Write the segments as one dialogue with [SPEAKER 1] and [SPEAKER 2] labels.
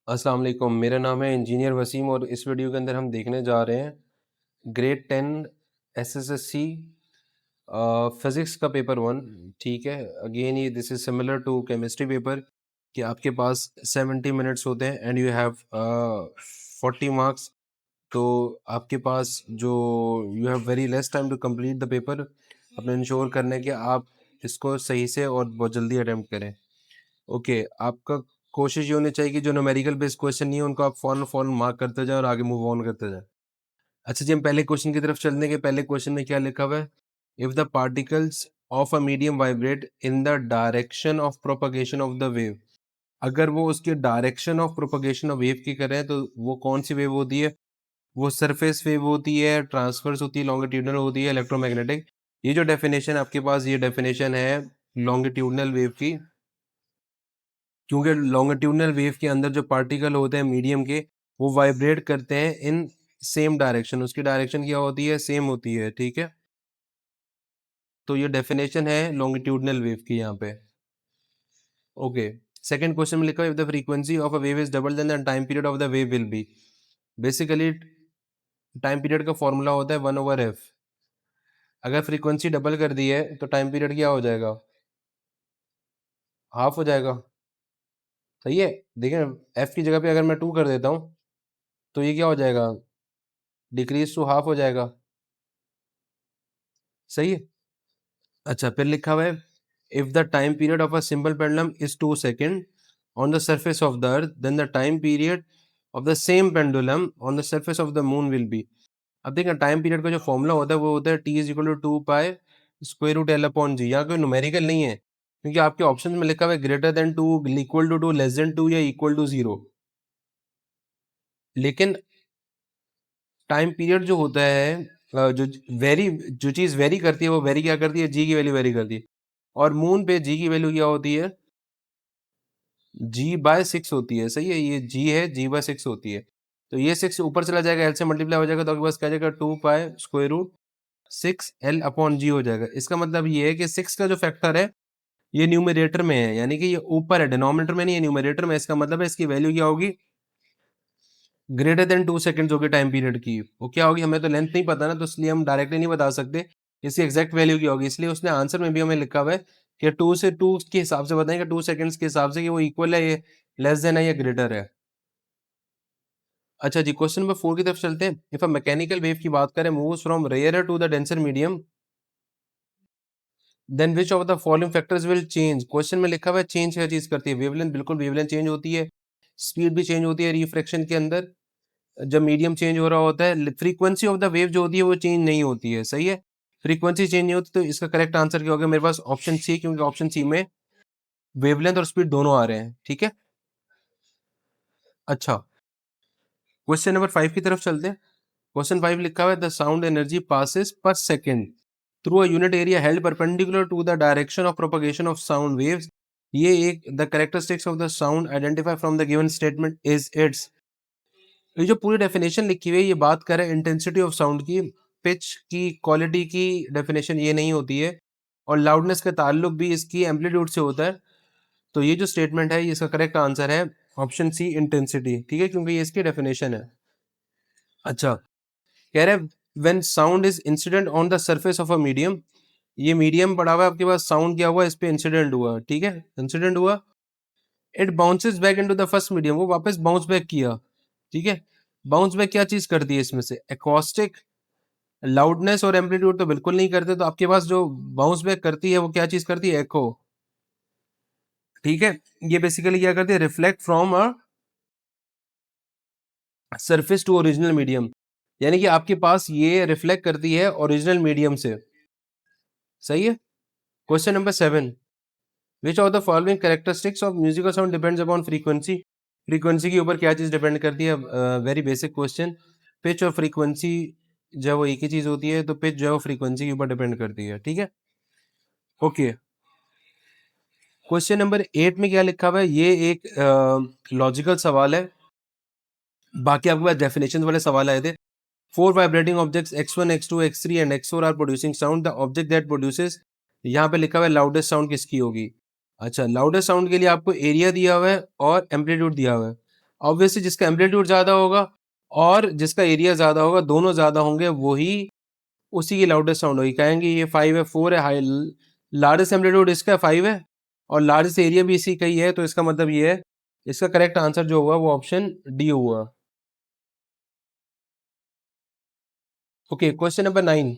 [SPEAKER 1] अस्सलाम वालेकुम, मेरा नाम है इंजीनियर वसीम और इस वीडियो के अंदर हम देखने जा रहे हैं ग्रेड 10 एसएससी फिज़िक्स का पेपर 1। ठीक है, अगेन ये this is similar to chemistry paper कि आपके पास 70 मिनट्स होते हैं एंड यू हैव 40 मार्क्स। तो आपके पास जो you have very less time to complete the paper अपने इंश्योर करने के आप इसको सही से और बहुत जल्दी अटेम्प्ट करें। ओके, आपका कोशिश ये होनी चाहिए कि जो न्यूमेरिकल बेस्ड क्वेश्चन नहीं है उनको आप फौरन फौरन मार्क करते जाएं और आगे मूव ऑन करते जाएं। अच्छा जी, हम पहले क्वेश्चन की तरफ चलने के पहले क्वेश्चन में क्या लिखा हुआ है? If the particles of a medium vibrate in the direction of propagation of the wave, अगर वो उसके direction of propagation of wave की करें तो वो कौन सी वेव होती है? वो सरफेस वेव होती है, ट्रांसवर्स होती है, लॉन्गिट्यूडनल होती है, इलेक्ट्रोमैग्नेटिक। ये जो डेफिनेशन आपके पास, ये डेफिनेशन है लॉन्गिट्यूडनल वेव की, क्योंकि लॉन्गिट्यूडनल वेव के अंदर जो पार्टिकल होते हैं मीडियम के, वो वाइब्रेट करते हैं इन सेम डायरेक्शन। उसकी डायरेक्शन क्या होती है? सेम होती है। ठीक है, तो ये डेफिनेशन है लॉन्गिट्यूडनल वेव की यहाँ पे। ओके, सेकंड क्वेश्चन में लिखा है if the frequency of a wave is double then the time period of the wave will be. Basically time period का फॉर्मूला होता है 1/f। अगर फ्रीक्वेंसी डबल कर दी है तो टाइम पीरियड क्या हो जाएगा? हाफ हो जाएगा। सही है, देखिए एफ की जगह पे अगर मैं 2 कर देता हूँ तो ये क्या हो जाएगा? डिक्रीज टू हाफ हो जाएगा। सही है। अच्छा, फिर लिखा हुआ है if the time period of a simple pendulum is 2 second on the surface of the earth then the time period of the same pendulum on the surface of the moon will be. अब देखिए time period का जो formula होता है वो होता है T is equal to 2 pi square root L upon G. यहाँ कोई न्यूमेरिकल नहीं है क्योंकि आपके ऑप्शन में लिखा हुआ है greater than 2, equal to 2, less than 2 या इक्वल टू 0। लेकिन टाइम पीरियड जो होता है जो वेरी जो चीज़ वेरी करती है वो वेरी क्या करती है? जी की वैल्यू वेरी करती है। और मून पे जी की वैल्यू क्या होती है? g/6 होती है। सही है, ये g है, g/6 होती है। तो ये 6 ऊपर चला जाएगा, एल से मल्टीप्लाई हो जाएगा तो आपके पास क्या जाएगा? 2 pi square root 6 L upon G हो जाएगा। इसका मतलब ये है कि 6 का जो फैक्टर है ये न्यूमरेटर में है, यानी कि ये ऊपर है, डिनोमिनेटर में नहीं है, न्यूमरेटर में। इसका मतलब है इसकी वैल्यू क्या होगी? ग्रेटर देन 2 सेकंड्स होगी टाइम पीरियड की। वो क्या होगी? हमें तो लेंथ नहीं पता ना, तो इसलिए हम डायरेक्टली नहीं बता सकते इसकी एग्जैक्ट वैल्यू क्या होगी। इसलिए उसने आंसर में भी हमें लिखा हुआ है कि 2 से 2 के हिसाब से बताएंगे, 2 सेकंड्स के हिसाब से कि वो इक्वल है, ये लेस देन है या ग्रेटर है। अच्छा जी, क्वेश्चन नंबर 4 की तरफ चलते हैं। इफ अ मैकेनिकल वेव की बात करें moves from rare to the denser medium then which of the following factors will change. Question में लिखा हुआ है चेंज क्या चीज करती है? वेवलेंथ, बिल्कुल वेवलेंथ चेंज होती है, स्पीड भी चेंज होती है रिफ्रैक्शन के अंदर जब मीडियम चेंज हो रहा होता है। फ्रीक्वेंसी ऑफ द वेव जो होती है वो चेंज नहीं होती है। सही है, फ्रीक्वेंसी चेंज नहीं होती, तो इसका करेक्ट आंसर क्या होगा मेरे पास? ऑप्शन सी, क्योंकि ऑप्शन सी में वेवलेंथ और स्पीड दोनों आ रहे हैं। ठीक है। अच्छा, क्वेश्चन नंबर 5 की तरफ चलते हैं। क्वेश्चन 5 लिखा हुआ है the sound energy passes per second through a unit area held perpendicular to the direction of propagation of sound waves. ये एक the characteristics of the sound identify from the given statement is its. ये जो पूरी definition लिखी हुई है ये बात कर रहे हैं इंटेंसिटी ऑफ साउंड की, पिच की, क्वालिटी की डेफिनेशन ये नहीं होती है, और लाउडनेस का ताल्लुक भी इसकी एम्पलीट्यूड से होता है। तो ये जो स्टेटमेंट है इसका करेक्ट आंसर है ऑप्शन सी, इंटेंसिटी। ठीक है, क्योंकि ये इसकी डेफिनेशन है। अच्छा, कह रहे हैं when sound is incident on the surface of a medium, ये मीडियम पड़ा हुआ है आपके पास, साउंड क्या हुआ? इस पे इंसिडेंट हुआ। ठीक है, इंसिडेंट हुआ, it bounces back into the first medium, वो वापस बाउंस बैक किया। ठीक है, बाउंस बैक क्या चीज करती है इसमें से? एकॉस्टिक, लाउडनेस और एम्पलीट्यूड तो बिल्कुल नहीं करते, तो आपके पास जो बाउंस बैक करती है वो क्या चीज करती है? एको। ठीक है, ये बेसिकली क्या करती है? Reflect from a surface to original medium, यानी कि आपके पास ये रिफ्लेक्ट करती है ओरिजिनल मीडियम से। सही है। Question number 7, which of the following characteristics of musical sound depends upon frequency. Frequency के ऊपर क्या चीज डिपेंड करती है? Very basic question. पिच और फ्रीक्वेंसी जो है वो एक ही चीज होती है, तो पिच जो है वो फ्रीक्वेंसी के ऊपर डिपेंड करती है। ठीक है। ओके, क्वेश्चन नंबर 8 में क्या लिखा हुआ है? ये एक लॉजिकल सवाल है, बाकी आपके पास डेफिनेशन वाले सवाल आए थे। Four vibrating objects x1, x2, x3 and x4 are producing sound, the object that produces, यहाँ पे लिखा हुआ है लाउडेस्ट साउंड किसकी होगी? अच्छा, लाउडेस्ट साउंड के लिए आपको एरिया दिया हुआ है और एम्पलीट्यूड दिया हुआ है। ऑब्वियसली जिसका एम्पलीट्यूड ज़्यादा होगा और जिसका एरिया ज़्यादा होगा, दोनों ज़्यादा होंगे, वही उसी की लाउडेस्ट साउंड होगी। कहेंगे ये 5 है, 4 है, हाई लार्जेस्ट एम्पलीट्यूड इसका 5 है और लार्जेस्ट एरिया भी इसी का ही है, तो इसका मतलब ये है, इसका करेक्ट आंसर जो हुआ वो ऑप्शन डी हुआ। Okay, question number 9।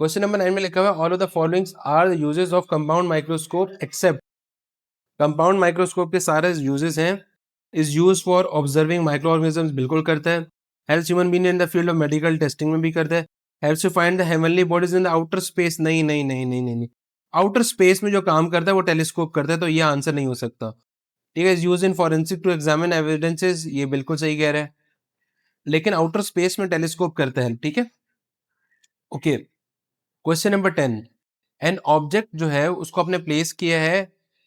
[SPEAKER 1] Question number 9 में लिखा हुआ है all of the followings are uses of compound microscope except. Compound microscope के सारे यूजेस हैं। Is use for observing micro organisms, बिल्कुल करता है। Helps human being in the field of medical testing में भी करता है। Helps to find the heavenly bodies in the outer space, नहीं नहीं नहीं नहीं नहीं नहीं, आउटर स्पेस में जो काम करता है वो टेलीस्कोप करता है, तो ये आंसर नहीं हो सकता। ठीक है, is use in forensic to examine evidences, ये बिल्कुल सही कह रहा है, लेकिन आउटर स्पेस में टेलीस्कोप करता है। ठीक है, okay. Question number 10। An object जो है उसको आपने प्लेस किया है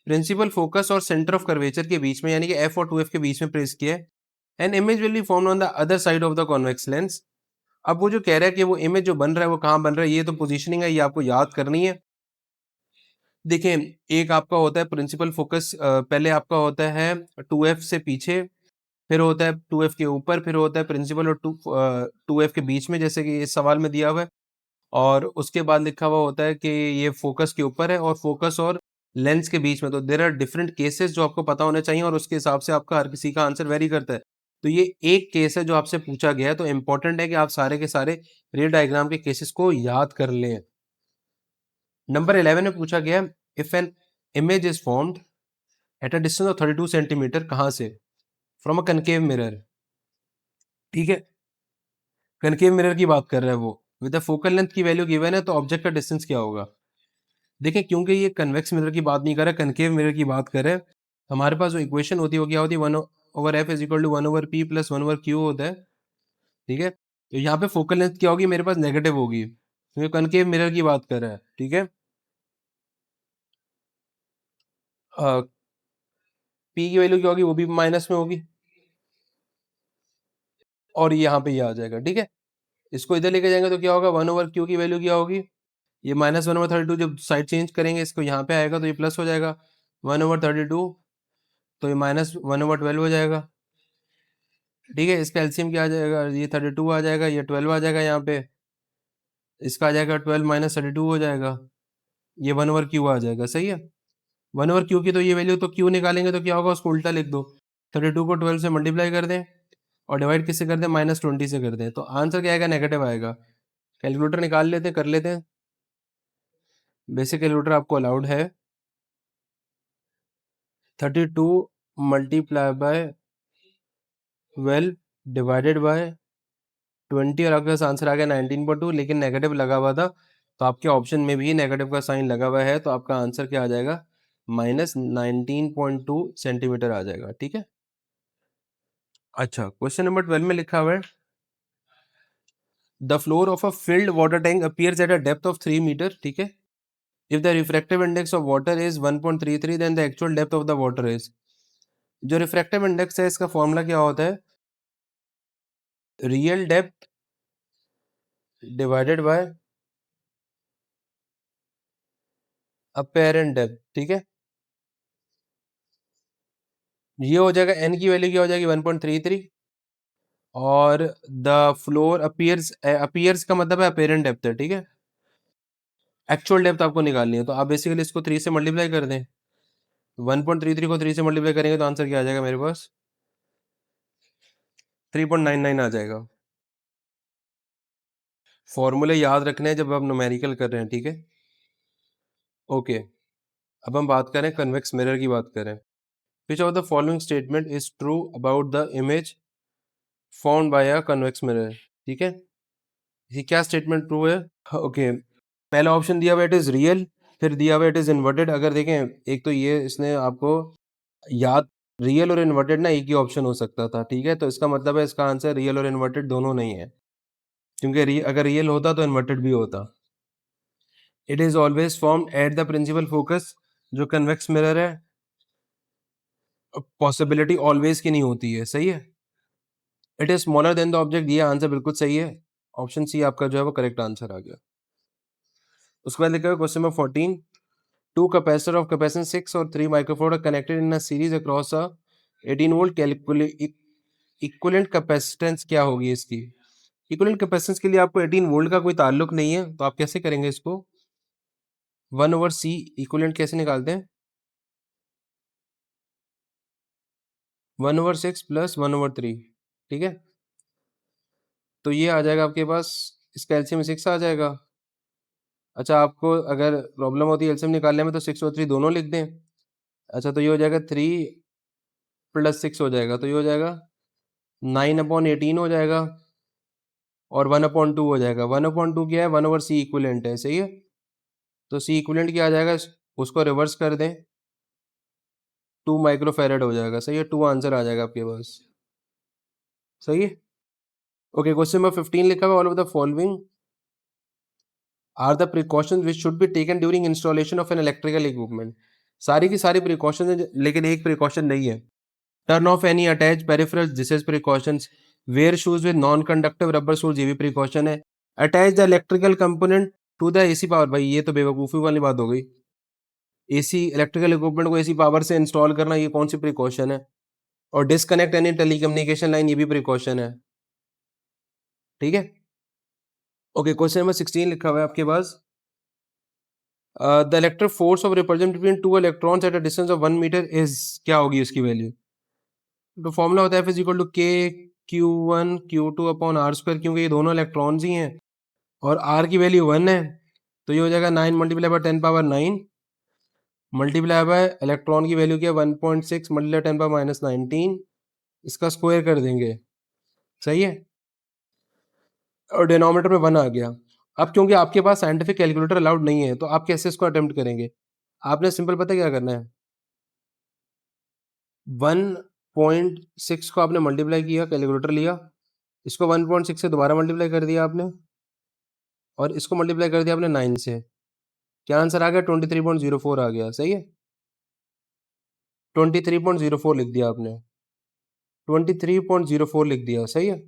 [SPEAKER 1] प्रिंसिपल फोकस और सेंटर ऑफ कर्वेचर के बीच में, यानी कि एफ और 2f के बीच में प्लेस किया है। An image will be formed on the other side of the convex lens. अब वो जो कह रहा है कि वो इमेज जो बन रहा है वो कहाँ बन रहा है, ये तो पोजीशनिंग है, ये आपको याद करनी है। देखिए, एक आपका होता है प्रिंसिपल फोकस, पहले आपका होता है 2f से पीछे, फिर होता है 2f के ऊपर, फिर होता है प्रिंसिपल और 2f के बीच में, जैसे कि इस सवाल में दिया हुआ है। और उसके बाद लिखा हुआ होता है कि ये फोकस के ऊपर है और फोकस और लेंस के बीच में। तो देयर आर डिफरेंट केसेस जो आपको पता होने चाहिए और उसके हिसाब से आपका हर किसी का आंसर वेरी करता है। तो ये एक केस है जो आपसे पूछा गया है, तो इंपॉर्टेंट है कि आप सारे के सारे रे डायग्राम के केसेस को याद कर लें। नंबर 11 में पूछा गया, if an image is formed at a distance of 32 centimetre, कहाँ से? From a concave mirror. ठीक है, कनकेव मिरर की बात कर रहा है वो। विद द फोकल लेंथ की वैल्यू गिवन है, तो ऑब्जेक्ट का डिस्टेंस क्या होगा? देखिए, क्योंकि ये कन्वेक्स मिरर की बात नहीं कर रहा, कनकेव मिरर की बात कर रहे हैं, हमारे पास जो इक्वेशन होती है वो क्या होती है, 1/f is equal to 1/p plus 1/q होता है। ठीक है, तो यहाँ पे फोकल लेंथ क्या होगी, मेरे पास नेगेटिव होगी, क्योंकि कनकेव मिरर की बात कर रहा है। ठीक है, पी की वैल्यू क्या होगी, वो भी माइनस में होगी, और यहाँ पे ये आ जाएगा। ठीक है, इसको इधर लेके जाएंगे तो क्या होगा, 1/q की वैल्यू क्या होगी, ये -1/32, जब साइड चेंज करेंगे इसको यहाँ पे आएगा तो ये प्लस हो जाएगा, 1/32, तो ये -1/12 हो जाएगा। ठीक है, इसका एलसीएम क्या आ जाएगा, ये 32 आ जाएगा, ये 12 आ जाएगा, यहाँ पे इसका आ जाएगा 12 -32 हो जाएगा, ये 1/q आ जाएगा। सही है, 1/q की तो ये वैल्यू, तो q निकालेंगे तो क्या होगा, उसको उल्टा लिख दो, 32 को 12 से मल्टीप्लाई कर दें और डिवाइड किससे कर दें, -20 से कर दें, तो आंसर क्या आएगा, नेगेटिव आएगा। कैलकुलेटर निकाल लेते हैं, कर लेते हैं। बेसिक कैलकुलेटर आपको अलाउड है। 32 मल्टीप्लाई बाय 12 डिवाइडेड बाय 20, और आपके पास आंसर आ गया 19.2, लेकिन नेगेटिव लगा हुआ था, तो आपके ऑप्शन में भी नेगेटिव का साइन लगा हुआ है, तो आपका आंसर क्या आ जाएगा, -19.2 सेंटीमीटर आ जाएगा। ठीक है, अच्छा, क्वेश्चन नंबर 12 में लिखा हुआ है, the floor of a filled water tank appears at a depth of 3 metre. ठीक है, if the refractive index of water is 1.33, then the actual depth of the water is. जो रिफ्रैक्टिव इंडेक्स है, इसका formula क्या होता है, real depth divided by apparent depth. ठीक है, ये हो जाएगा, n की वैल्यू क्या हो जाएगी, 1.33, और द फ्लोर अपीयर्स, अपीयर्स का मतलब है अपेरेंट डेप्थ है। ठीक है, एक्चुअल डेप्थ आपको निकालनी है, तो आप बेसिकली इसको 3 से मल्टीप्लाई कर दें, 1.33 को 3 से मल्टीप्लाई करेंगे तो आंसर क्या आ जाएगा मेरे पास, 3.99 आ जाएगा। फॉर्मूले याद रखने हैं जब आप न्यूमेरिकल कर रहे हैं। ठीक है, ओके। अब हम बात करें कन्वेक्स मिरर की बात करें। विच of the following statement is true about the image found by a convex mirror. ठीक है, ये क्या स्टेटमेंट ट्रू है, ओके। पहला ऑप्शन दिया हुआ इट इज रियल, फिर दिया हुआ इट इज इन्वर्टेड। अगर देखें, एक तो ये इसने आपको याद, रियल और इन्वर्टेड ना एक ही ऑप्शन हो सकता था। ठीक है, तो इसका मतलब है इसका आंसर रियल और इन्वर्टेड दोनों नहीं है, क्योंकि अगर रियल होता तो इन्वर्टेड भी होता। It is always formed at the principal focus, जो कन्वेक्स मिरर है, पॉसिबिलिटी ऑलवेज की नहीं होती है। सही है, it is smaller than the object, ये आंसर बिल्कुल सही है, ऑप्शन सी आपका जो है वो करेक्ट आंसर आ गया। उसके बाद लिखा है question number 14, two capacitor of capacitance 6 और 3 microfarad connected in a series across a 18 volt, calculate equivalent capacitance क्या होगी इसकी? इक्विवेलेंट कैपेसिटेंस के लिए आपको 18 वोल्ट का कोई ताल्लुक नहीं है, तो आप कैसे करेंगे इसको? 1/C इक्विवेलेंट कैसे निकालते हैं? 1/6 प्लस 1/3, ठीक है। तो ये आ जाएगा आपके पास, इसका एलसीएम 6 आ जाएगा। अच्छा, आपको अगर प्रॉब्लम होती है एलसीएम निकालने में तो 6 और 3 दोनों लिख दें। अच्छा, तो ये हो जाएगा 3 प्लस 6 हो जाएगा, तो ये हो जाएगा 9/18 हो जाएगा, और 1/2 हो जाएगा। 1/2 क्या है? 1/C इक्विवेलेंट है, सही है। तो C इक्विवेलेंट क्या आ जाएगा? उसको रिवर्स कर दें, 2 माइक्रोफेरेड हो जाएगा, सही है। 2 आंसर आ जाएगा आपके पास, सही है। ओके, क्वेश्चन नंबर 15 लिखा हुआ, all of the following are the precautions which should be taken during installation of an electrical equipment. सारी की सारी प्रिकॉशन है, लेकिन एक प्रिकॉशन नहीं है। Turn off any attach peripherals, this is precautions. Wear shoes with non conductive rubber soles, ये भी प्रिकॉशन है। Attach the electrical component to the AC power, भाई ये तो बेवकूफ़ी वाली बात हो गई। एसी इलेक्ट्रिकल इक्विपमेंट को एसी पावर से इंस्टॉल करना, ये कौन सी प्रिकॉशन है? और डिस्कनेक्ट एनी टेलीकम्युनिकेशन लाइन, ये भी प्रिकॉशन है, ठीक है। ओके, क्वेश्चन नंबर 16 लिखा हुआ है आपके पास, the electric force of repulsion between two electrons at a distance of 1 metre is, क्या होगी उसकी वैल्यू? तो फॉर्मूला होता है F इज इक्वल टू के Q1 Q2 upon are square, क्योंकि ये दोनों इलेक्ट्रॉन्स ही हैं और आर की वैल्यू 1 है, तो ये हो जाएगा 9 multiply by 10⁻9 multiply by electron की वैल्यू क्या है? 1.6 मल्टीप्लाई 10⁻−19, इसका स्क्वायर कर देंगे, सही है। और डिनोमिनेटर में 1 आ गया। अब क्योंकि आपके पास साइंटिफिक कैलकुलेटर अलाउड नहीं है, तो आप कैसे इसको अटेम्प्ट करेंगे? आपने सिंपल पता क्या करना है, 1.6 को आपने मल्टीप्लाई किया, कैलकुलेटर लिया, इसको 1.6 से दोबारा मल्टीप्लाई कर दिया आपने, और इसको मल्टीप्लाई कर दिया आपने 9 से। क्या आंसर आ गया? 23.04 आ गया, सही है। 23.04 लिख दिया आपने, 23.04 लिख दिया, सही है।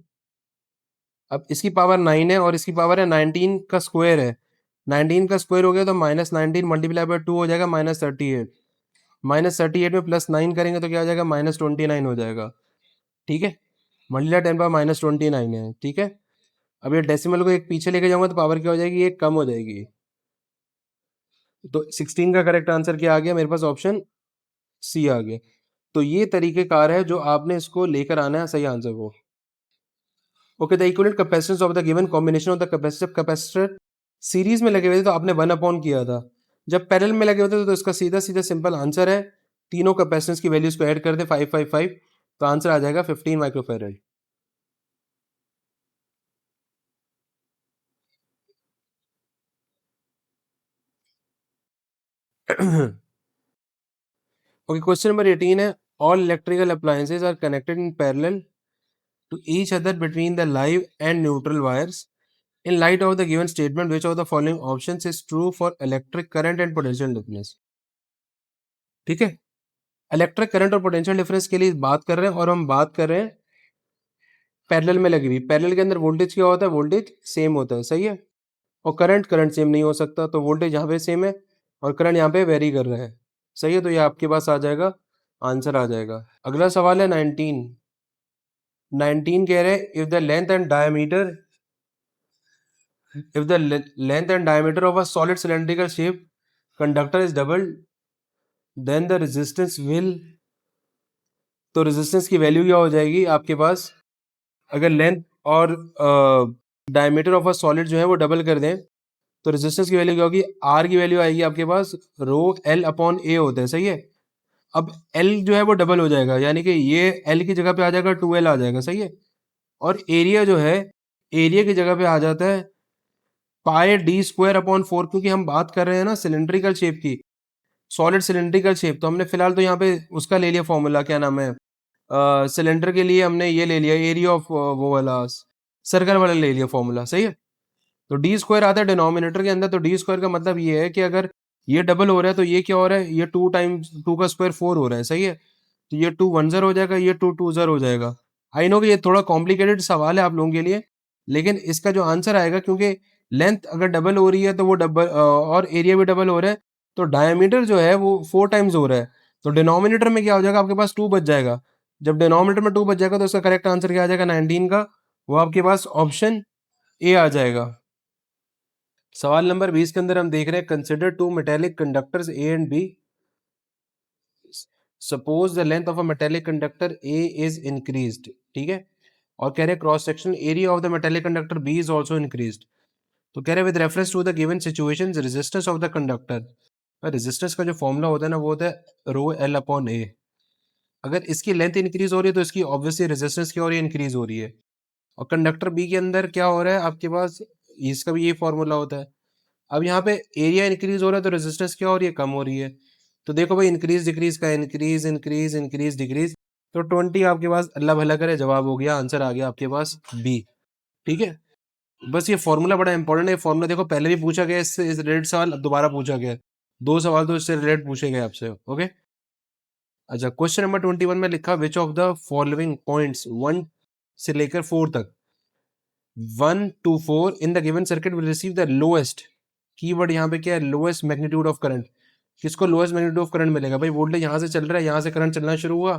[SPEAKER 1] अब इसकी पावर 9 है और इसकी पावर है 19 का स्क्वायर है। 19 का स्क्वायर हो गया तो -19 मल्टीप्लाई बाय 2 हो जाएगा -38। -38 में +9 करेंगे तो क्या हो जाएगा? -29 हो जाएगा, ठीक है। मल्टीप्लाई 10 पावर -29 है, ठीक है। अब ये डेसिमल को एक पीछे लेके जाऊंगा तो पावर क्या हो जाएगी? एक कम हो जाएगी। तो 16 का करेक्ट आंसर क्या आ गया मेरे पास? ऑप्शन सी आ गया। तो ये तरीकेकार है जो आपने इसको लेकर आना है सही आंसर को। Okay, the equivalent capacitance of the given combination of the capacitor, capacitor series में लगे हुए थे तो आपने 1 अपॉन किया था, जब पैरेलल में लगे होते तो इसका सीधा सीधा सिंपल आंसर है, तीनों कैपेसिटेंस की वैल्यूज को ऐड कर दे 555, तो आंसर आ जाएगा 15 माइक्रोफेरेड। ओके, क्वेश्चन नंबर 18 है, all electrical appliances are connected in parallel to each other between the live and neutral wires. In light of the given statement, which of the following options is true for electric current and potential difference? ठीक है, electric current और potential difference के लिए बात कर रहे हैं और हम बात कर रहे हैं पैरेलल में लगी हुई। पैरेलल के अंदर वोल्टेज क्या होता है? वोल्टेज सेम होता है, सही है। और करंट सेम नहीं हो सकता, तो वोल्टेज यहाँ पे सेम है और करंट यहाँ पे वेरी कर रहा है, सही है। तो ये आपके पास आ जाएगा, आंसर आ जाएगा। अगला सवाल है 19। 19 कह रहे हैं, if the length and diameter if the length and diameter of a solid cylindrical shape conductor is doubled, then the resistance will, तो रेजिस्टेंस की वैल्यू क्या हो जाएगी आपके पास? अगर लेंथ और डायमीटर ऑफ अ सॉलिड जो है वो डबल कर दें तो रेजिस्टेंस की वैल्यू क्या होगी? आर की वैल्यू आएगी आपके पास रो एल अपॉन ए होता है, सही है। अब एल जो है वो डबल हो जाएगा, यानी कि ये एल की जगह पे आ जाएगा 2L आ जाएगा, सही है। और एरिया जो है, एरिया की जगह पे आ जाता है पाई डी स्क्वायर अपॉन 4, क्योंकि हम बात कर रहे हैं ना सिलेंड्रिकल शेप की, सॉलिड सिलेंड्रिकल शेप। तो हमने फिलहाल तो यहाँ पे उसका ले लिया फॉर्मूला, क्या नाम है, सिलेंडर के लिए हमने ये ले लिया एरिया ऑफ वो वाला सर्कल वाला ले लिया फॉर्मूला, सही है। तो डी स्क्वायर आता है डिनोमिनेटर के अंदर, तो डी स्क्वायर का मतलब ये है कि अगर ये डबल हो रहा है तो ये क्या हो रहा है? ये 2 टाइम्स 2 का स्क्वायर 4 हो रहा है, सही है। तो ये 2 1 ज़र हो जाएगा, ये 2 2 ज़र हो जाएगा। आई नो कि ये थोड़ा कॉम्प्लिकेटेड सवाल है आप लोगों के लिए, लेकिन इसका जो आंसर आएगा, क्योंकि लेंथ अगर डबल हो रही है तो वो डबल और एरिया भी डबल हो रहा है, तो डायमीटर जो है वो 4 टाइम्स हो रहा है, तो डिनोमिनेटर में क्या हो जाएगा आपके पास? 2 बच जाएगा। जब डिनोमिनेटर में 2 बच जाएगा तो उसका करेक्ट आंसर क्या आ जाएगा 19 का, वो आपके पास ऑप्शन ए आ जाएगा। सवाल नंबर 20 के अंदर हम देख रहे हैं consider two metallic conductors A and B, suppose the length of a metallic conductor A is increased, ठीक है, और कह रहे हैं cross section area of the metallic conductor B is also increased. तो कह रहे हैं with reference to the given situation resistance of the conductor, resistance का जो फॉर्मूला होता है ना वो होता है रो एल अपॉन ए। अगर इसकी लेंथ इंक्रीज हो रही है तो इसकी ऑब्वियसली रेजिस्टेंस क्या हो रही है, इंक्रीज हो रही है। और कंडक्टर बी के अंदर क्या हो रहा है आपके पास, इसका भी ये फॉर्मूला होता है। अब यहाँ पे एरिया इंक्रीज हो रहा है तो रेजिस्टेंस क्या हो रही है, कम हो रही है। तो देखो भाई इंक्रीज डिक्रीज का इंक्रीज इंक्रीज इंक्रीज डिक्रीज, तो 20 आपके पास अल्लाह भला करे जवाब हो गया, आंसर आ गया आपके पास बी। ठीक है, बस ये फॉर्मूला बड़ा इंपॉर्टेंट है। फॉर्मूला देखो पहले भी पूछा गया इससे इस रिलेटेड सवाल, अब दोबारा पूछा गया, 2 सवाल तो इससे रिलेटेड पूछे गए आपसे। ओके, अच्छा क्वेश्चन नंबर 21 में लिखा विच ऑफ द फॉलोइंग पॉइंट्स 1 से लेकर 4 तक, 1 to 4 in the given circuit will receive the lowest, keyword यहाँ पे क्या है, लोएस्ट मैग्नीट्यूड ऑफ करंट। किसको लोएस्ट मैग्नीट्यूड ऑफ करंट मिलेगा भाई, वोल्टेज यहाँ से चल रहा है, यहाँ से करंट चलना शुरू हुआ,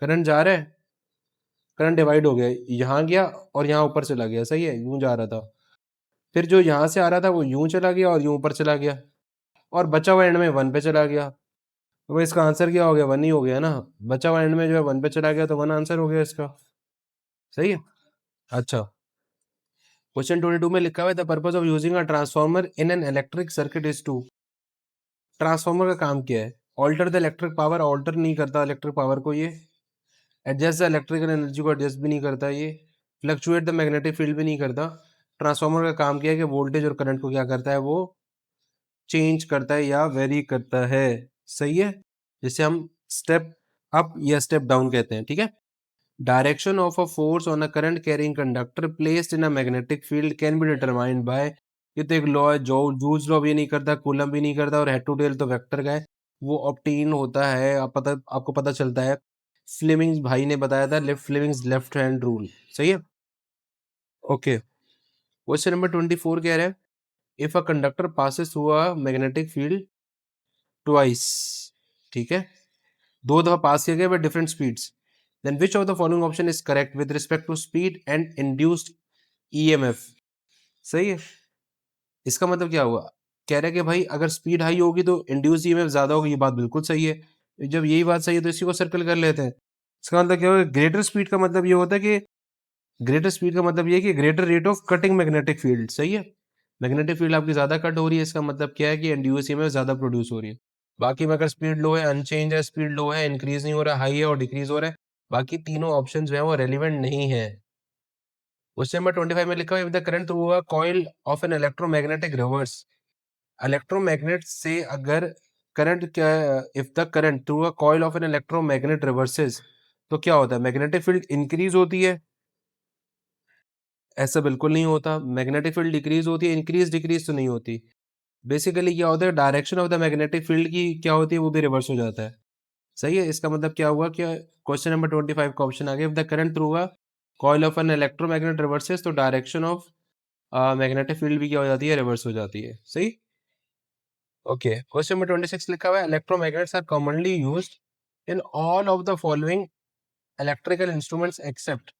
[SPEAKER 1] करंट जा रहा है, करंट डिवाइड हो गया, यहाँ गया और यहाँ ऊपर चला गया, सही है, यूं जा रहा था, फिर जो यहाँ से आ रहा था वो यूं चला गया और यूं ऊपर चला गया, और बचा हुआ एंड में 1 पे चला गया। तो भाई इसका आंसर क्या हो गया, 1 ही हो गया ना, बचा हुआ एंड में जो है 1 पे चला गया तो 1 आंसर हो गया इसका, सही है। अच्छा क्वेश्चन 22 में लिखा हुआ है the purpose of using a transformer in an electric circuit is to, transformer का काम क्या है, alter the electric power, alter नहीं करता इलेक्ट्रिक पावर को ये, एडजस्ट द इलेक्ट्रिकल एनर्जी को एडजस्ट भी नहीं करता ये, फ्लक्चुएट द मैग्नेटिक फील्ड भी नहीं करता। ट्रांसफार्मर का काम क्या है कि वोल्टेज और करंट को क्या करता है, वो चेंज करता है या वेरी करता है, सही है, जिसे हम स्टेप अप या स्टेप डाउन कहते हैं। ठीक है, direction of a force on a current carrying conductor placed in a magnetic field can be determined by, ये तो एक लॉ है, जो जूल्स लॉ भी नहीं करता, कूलम भी नहीं करता, और हेड टू टेल तो वेक्टर का है, वो ऑब्टेन होता है, आपको पता चलता है, फ्लेमिंग्स भाई ने बताया था, फ्लेमिंग्स लेफ्ट हैंड रूल, सही है। ओके, क्वेश्चन नंबर 24 कह रहा है if a conductor passes through a magnetic field twice, ठीक है, 2 दफा पास किया गया with different speeds, then which of the following option is correct with respect to speed and induced EMF, सही है। इसका मतलब क्या हुआ, कह रहा है कि भाई अगर स्पीड हाई होगी तो इंड्यूस ईएमएफ ज्यादा होगी, ये बात बिल्कुल सही है। जब यही बात सही है तो इसी को सर्कल कर लेते हैं। इसका मतलब क्या होगा, ग्रेटर स्पीड का मतलब ये होता है कि ग्रेटर स्पीड का मतलब ये है कि greater rate of cutting magnetic field, सही है, मैग्नेटिक फील्ड आपकी ज्यादा कट हो रही है, इसका मतलब क्या है कि इंड्यूस ईएमएफ ज्यादा प्रोड्यूस हो रही है। बाकी में अगर स्पीड लो है, अनचेंज है, स्पीड लो है, इंक्रीज नहीं हो रहा, हाई है और डिक्रीज हो रहा है, बाकी तीनों ऑप्शन जो है वो रेलिवेंट नहीं है। क्वेश्चन नंबर 25 में लिखा हुआ है the current through a coil of an electromagnetic reverse, electromagnet से अगर करंट क्या, if the current through a coil of an electromagnet reverses, तो क्या होता है, मैग्नेटिक फील्ड इंक्रीज होती है, ऐसा बिल्कुल नहीं होता, मैग्नेटिक फील्ड डिक्रीज होती है, इंक्रीज डिक्रीज तो नहीं होती। बेसिकली क्या होता है, direction of the magnetic field की क्या होती है, वो भी रिवर्स हो जाता है, सही है। इसका मतलब क्या हुआ कि क्वेश्चन नंबर 25 का ऑप्शन आ गया if the current through a coil of an electromagnet reverses, तो डायरेक्शन ऑफ मैग्नेटिक फील्ड भी क्या हो जाती है, रिवर्स हो जाती है, सही। ओके, क्वेश्चन नंबर 26 लिखा हुआ है electromagnets are commonly used in all of the following electrical instruments except,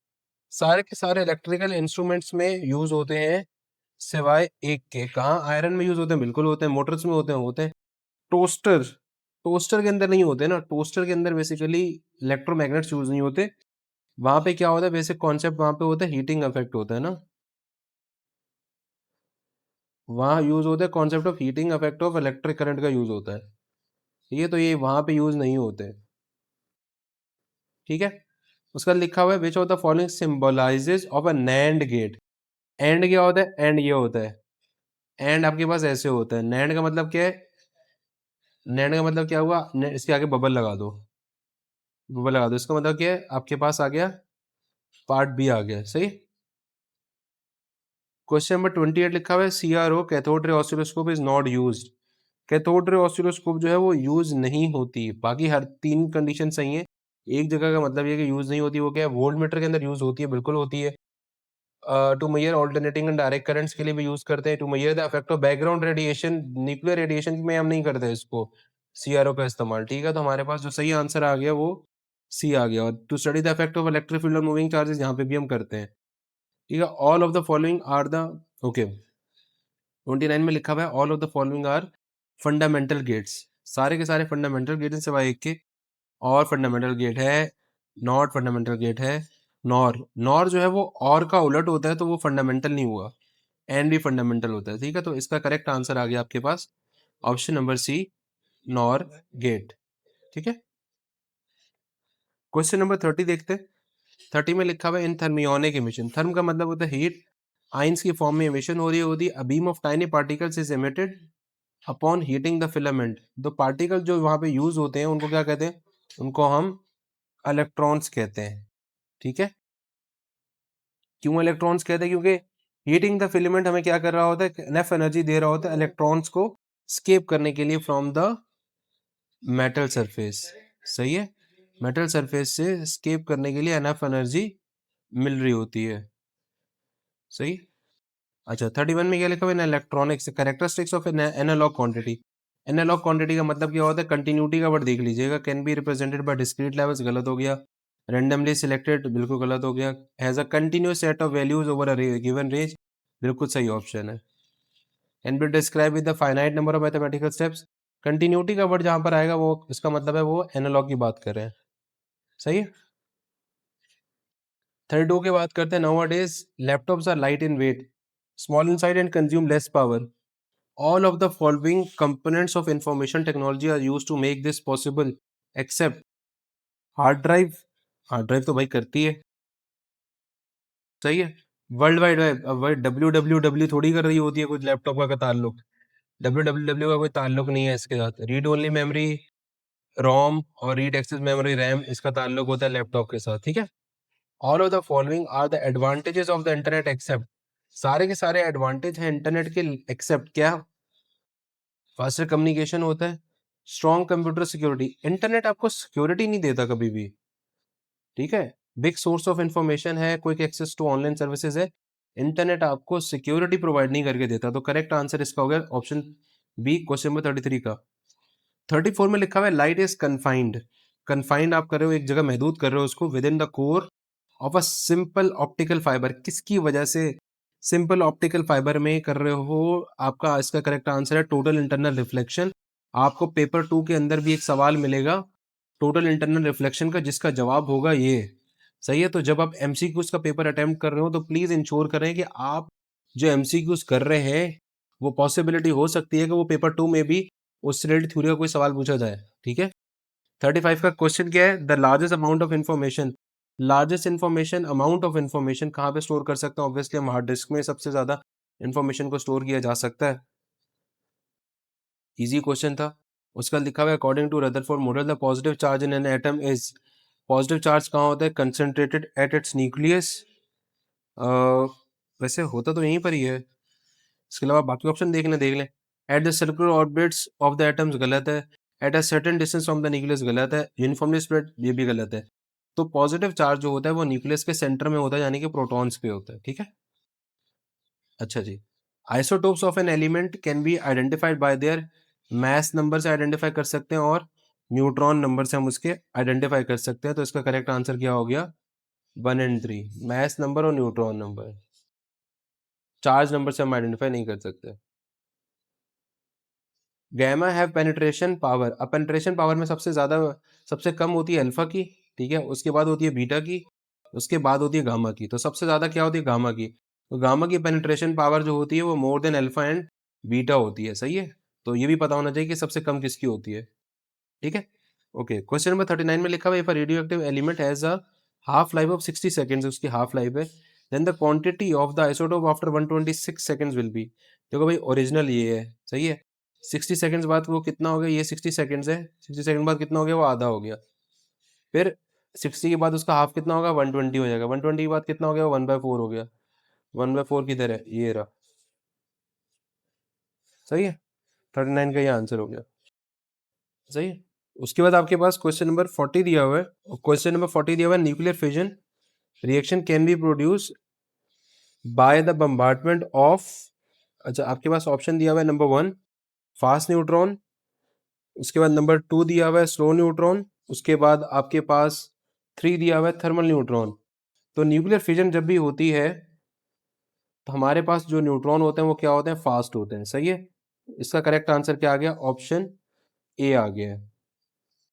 [SPEAKER 1] सारे के सारे इलेक्ट्रिकल इंस्ट्रूमेंट्स में यूज होते हैं सिवाय एक के, कहाँ, आयरन में यूज होते हैं, बिल्कुल होते हैं, मोटर्स में होते हैं, टोस्टर, टोस्टर के अंदर नहीं होते ना, टोस्टर के अंदर बेसिकली इलेक्ट्रोमैग्नेट्स यूज नहीं होते, वहां पे क्या होता है, बेसिक कॉन्सेप्ट वहां पे होता है, हीटिंग इफेक्ट होता है ना, वहां यूज होता है concept of heating effect of electric current का यूज होता है, ठीक है, तो ये वहां पे यूज नहीं होते, ठीक है। उसका लिखा हुआ है which of the following symbolises of a NAND gate, and क्या होता है, एंड ये होता है, एंड आपके पास ऐसे होता है, नैंड का मतलब क्या है, नैंड का मतलब क्या हुआ, इसके आगे बबल लगा दो, बबल लगा दो, इसका मतलब क्या है, आपके पास आ गया पार्ट बी आ गया, सही। क्वेश्चन नंबर 28 लिखा हुआ है CRO cathode ray oscilloscope is not used, cathode ray oscilloscope जो है वो यूज नहीं होती, बाकी हर 3 कंडीशन सही है, एक जगह का मतलब ये कि यूज नहीं होती, वो क्या है, वोल्ट मीटर के अंदर यूज होती है, बिल्कुल होती है, to measure alternating and direct currents के लिए भी यूज करते हैं, to measure the effect of background radiation, nuclear radiation में हम नहीं करते इसको, सीआरओ का इस्तेमाल, ठीक है, तो हमारे पास जो सही आंसर आ गया वो सी आ गया। और to study the effect of electric field on moving charges, यहाँ पे भी हम करते हैं, ठीक है। All of the following are the, okay 29 में लिखा हुआ है all of the following are fundamental gates, सारे के सारे फंडामेंटल गेट हैं सिवाय एक के। और फंडामेंटल गेट है, नॉट फंडामेंटल गेट है, नॉर। नॉर जो है वो और का उलट होता है, तो वो फंडामेंटल नहीं हुआ, एंड भी फंडामेंटल होता है, ठीक है। तो इसका करेक्ट आंसर आ गया आपके पास option number C, NOR gate, ठीक है। क्वेश्चन नंबर 30 देखते हैं। 30 में लिखा हुआ है इन थर्मियोनिक एमिशन, थर्म का मतलब होता है हीट, आइंस की फॉर्म में एमिशन हो रही होती है, a beam of tiny particles is emitted upon heating the filament. तो पार्टिकल जो वहां पे यूज होते हैं उनको क्या कहते हैं, उनको हम इलेक्ट्रॉन्स कहते हैं, ठीक है। क्यों इलेक्ट्रॉन्स कहते हैं, क्योंकि हीटिंग द फिलामेंट हमें क्या कर रहा होता है, इनफ एनर्जी दे रहा होता है इलेक्ट्रॉन्स को स्केप करने के लिए फ्रॉम द मेटल सरफेस, सही है। मेटल सरफेस से स्केप करने के लिए एनफ एनर्जी मिल रही होती है, सही। अच्छा 31 में क्या लिखा हुआ है, electronics characteristics of analogue quantity. Analogue quantity का मतलब क्या होता है, कंटिन्यूटी का वर्ड देख लीजिएगा, can be represented by discrete levels, गलत हो गया। रैंडमली सिलेक्टेड, बिल्कुल गलत हो गया। Has a continuous set of values over a given range, बिल्कुल सही ऑप्शन है। Can be describe with the finite number of mathematical steps, continuity का वर्ड जहां पर आएगा वो इसका मतलब है वो एनालॉग की बात कर रहे हैं, सही है। 32 की बात करते हैं। Nowadays laptops are light in weight, small in size and consume less power. All of the following components of information technology are used to make this possible except hard drive. Hard drive तो भाई करती है, सही है। World wide web, अब भाई W थोड़ी कर रही होती है कुछ लैपटॉप का ताल्लुक, डब्ल्यू का कोई ताल्लुक नहीं है इसके साथ। रीड ओनली मेमोरी रोम और रीड एक्सेस मेमोरी रैम, इसका ताल्लुक होता है लैपटॉप के साथ, ठीक है। All of the following are the advantages of the internet except, सारे के सारे एडवांटेज हैं इंटरनेट के एक्सेप्ट क्या, फास्टर कम्युनिकेशन होता है, स्ट्रॉन्ग कंप्यूटर सिक्योरिटी, इंटरनेट आपको सिक्योरिटी नहीं देता कभी भी, ठीक है। बिग सोर्स ऑफ इंफॉर्मेशन है, quick access to online services है, इंटरनेट आपको सिक्योरिटी प्रोवाइड नहीं करके देता। तो करेक्ट आंसर इसका हो गया ऑप्शन बी, क्वेश्चन नंबर 33 का। 34 में लिखा हुआ है लाइट इज कन्फाइंड, कन्फाइंड आप कर रहे हो एक जगह, महदूद कर रहे हो उसको, with in the core of a simple optical fibre, किसकी वजह से सिंपल ऑप्टिकल फाइबर में कर रहे हो, आपका इसका करेक्ट आंसर है टोटल इंटरनल रिफ्लेक्शन। आपको पेपर 2 के अंदर भी एक सवाल मिलेगा टोटल इंटरनल रिफ्लेक्शन का, जिसका जवाब होगा ये, सही है। तो जब आप एमसीक्यूज का पेपर अटेम्प्ट कर रहे हो तो प्लीज इंश्योर करें कि आप जो एमसीक्यूज कर रहे हैं वो पॉसिबिलिटी हो सकती है कि वो पेपर 2 में भी उससे रिलेटेड थ्योरी का कोई सवाल पूछा जाए, ठीक है। 35 का क्वेश्चन क्या है, the largest amount of information, largest information amount of information कहाँ पे स्टोर कर सकते हैं, ऑब्वियसली हम हार्ड डिस्क में सबसे ज्यादा इन्फॉर्मेशन को स्टोर किया जा सकता है, इजी क्वेश्चन था। उसका लिखा हुआ है according to Rutherford model the positive charge in an atom is, positive charge कहाँ होता है, कंसंट्रेटेड एट इट्स न्यूक्लियस, वैसे होता तो यहीं पर ही है, इसके अलावा बाकी ऑप्शन देख लें। At the circular orbits of the atoms गलत है, at a certain distance from the nucleus गलत है, यूनिफॉर्मली स्प्रेड ये भी गलत है। तो पॉजिटिव चार्ज जो होता है वो न्यूक्लियस के सेंटर में होता है, यानी कि प्रोटॉन्स पे होता है, ठीक है। अच्छा जी, isotopes of an element can be identified by their mass number से आइडेंटिफाई कर सकते हैं, और न्यूट्रॉन नंबर से हम उसके आइडेंटिफाई कर सकते हैं। तो इसका करेक्ट आंसर क्या हो गया, 1 एंड 3, मास नंबर और न्यूट्रॉन नंबर, चार्ज नंबर से हम आइडेंटिफाई नहीं कर सकते। गैमा हैव पेनिट्रेशन पावर, अब पेनिट्रेशन पावर में सबसे ज्यादा, सबसे कम होती है अल्फा की, ठीक है, उसके बाद होती है बीटा की, उसके बाद होती है गामा की। तो सबसे ज्यादा क्या होती है, गामा की। तो गामा की पेनिट्रेशन पावर जो होती है वो more than alpha and beta होती है, सही है। तो ये भी पता होना चाहिए कि सबसे कम किसकी होती है, ठीक है। ओके, क्वेश्चन नंबर 39 में लिखा हुआ है if a radioactive element has a half life of 60 seconds, उसकी हाफ लाइफ है, then the quantity of the isotope after 126 seconds will be. देखो भाई ओरिजिनल ये है, सही है। 60 सेकंड्स बाद वो कितना हो गया, ये 60 सेकंड्स है, 60 सेकंड बाद कितना हो गया, वो आधा हो गया। फिर 60 के बाद उसका हाफ कितना होगा, 120 हो जाएगा, 120 के बाद कितना हो गया, 1/4 हो गया। 1/4 किधर है, ये रहा, सही है। 39 का ये आंसर हो गया, सही है। उसके बाद आपके पास क्वेश्चन नंबर 40 दिया हुआ है, और क्वेश्चन नंबर 40 दिया हुआ है nuclear fission reaction can be produce by the bombardment of, अच्छा आपके पास ऑप्शन दिया हुआ है नंबर 1 फास्ट न्यूट्रॉन, उसके बाद नंबर 2 दिया हुआ है स्लो न्यूट्रॉन, उसके बाद आपके पास 3 दिया हुआ है थर्मल न्यूट्रॉन। तो न्यूक्लियर फिजन जब भी होती है तो हमारे पास जो न्यूट्रॉन होते हैं वो क्या होते हैं, फास्ट होते हैं। सही है, इसका करेक्ट आंसर क्या आ गया, ऑप्शन ए आ गया है।